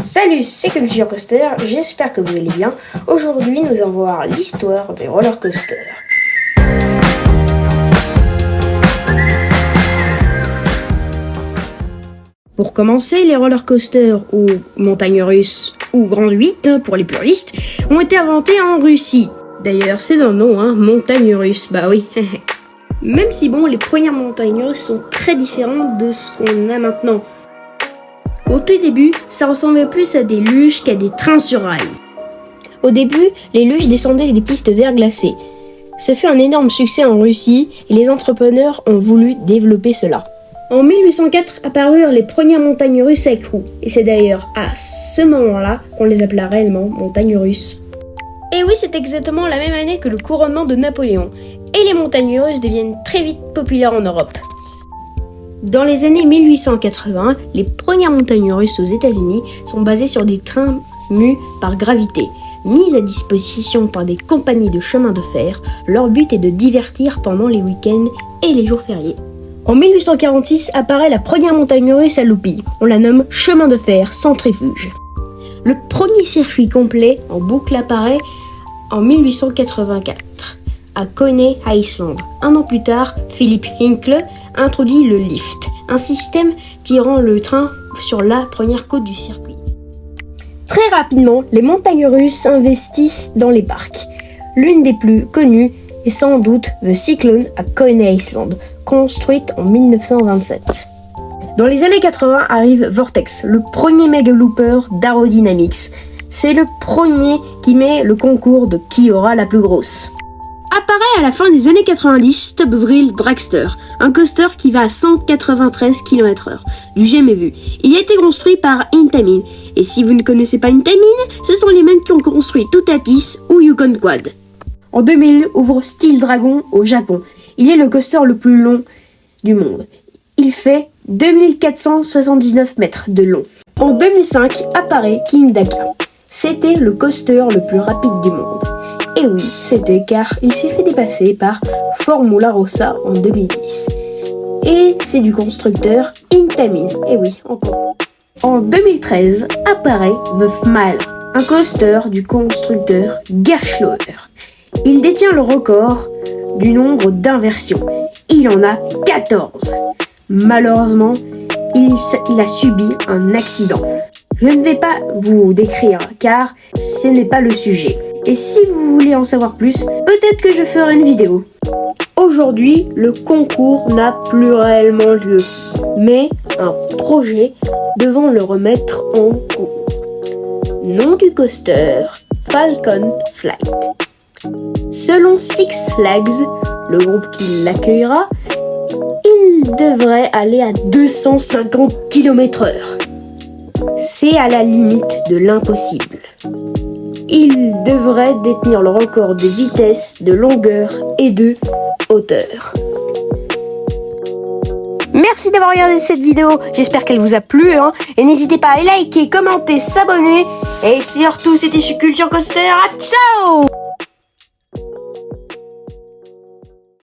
Salut, c'est Culture Coaster, j'espère que vous allez bien. Aujourd'hui, nous allons voir l'histoire des roller coasters. Pour commencer, les roller coasters ou montagnes russes ou grandes 8 pour les puristes ont été inventés en Russie. D'ailleurs, c'est dans le nom, montagne russe, bah oui. Même si les premières montagnes russes sont très différentes de ce qu'on a maintenant. Au tout début, ça ressemblait plus à des luges qu'à des trains sur rails. Au début, les luges descendaient des pistes verglacées. Ce fut un énorme succès en Russie et les entrepreneurs ont voulu développer cela. En 1804 apparurent les premières montagnes russes à écrou, et c'est d'ailleurs à ce moment-là qu'on les appela réellement montagnes russes. Et oui, c'est exactement la même année que le couronnement de Napoléon, et les montagnes russes deviennent très vite populaires en Europe. Dans les années 1880, les premières montagnes russes aux États-Unis sont basées sur des trains mus par gravité. Mis à disposition par des compagnies de chemin de fer, leur but est de divertir pendant les week-ends et les jours fériés. En 1846 apparaît la première montagne russe à Looping. On la nomme chemin de fer centrifuge. Le premier circuit complet en boucle apparaît en 1884 à Coney Island. Un an plus tard, Philip Hinkle introduit le lift, un système tirant le train sur la première côte du circuit. Très rapidement, les montagnes russes investissent dans les parcs. L'une des plus connues est sans doute The Cyclone à Coney Island, construite en 1927. Dans les années 80 arrive Vortex, le premier mega looper d'Aerodynamics. C'est le premier qui met le concours de qui aura la plus grosse. Apparaît à la fin des années 90 Top Thrill Dragster, un coaster qui va à 193 km/h, du jamais vu. Il a été construit par Intamin, et si vous ne connaissez pas Intamin, ce sont les mêmes qui ont construit Toutatis ou Yukon Quad. En 2000 ouvre Steel Dragon au Japon. Il est le coaster le plus long du monde. Il fait 2479 mètres de long. En 2005 apparaît King Daka. C'était le coaster le plus rapide du monde. Et oui, c'était car il s'est fait dépasser par Formula Rossa en 2010. Et c'est du constructeur Intamin. Et oui, encore. En 2013 apparaît The Smile, un coaster du constructeur Gerschlauer. Il détient le record du nombre d'inversions. Il en a 14. Malheureusement, il a subi un accident. Je ne vais pas vous décrire car ce n'est pas le sujet. Et si vous voulez en savoir plus, peut-être que je ferai une vidéo. Aujourd'hui, le concours n'a plus réellement lieu, mais un projet devant le remettre en cours. Nom du coaster, Falcon Flight. Selon Six Flags, le groupe qui l'accueillera, il devrait aller à 250 km/h. C'est à la limite de l'impossible. Il devrait détenir le record de vitesse, de longueur et de hauteur. Merci d'avoir regardé cette vidéo, j'espère qu'elle vous a plu, et n'hésitez pas à liker, commenter, s'abonner, et surtout c'était sur Culture Coaster, ciao!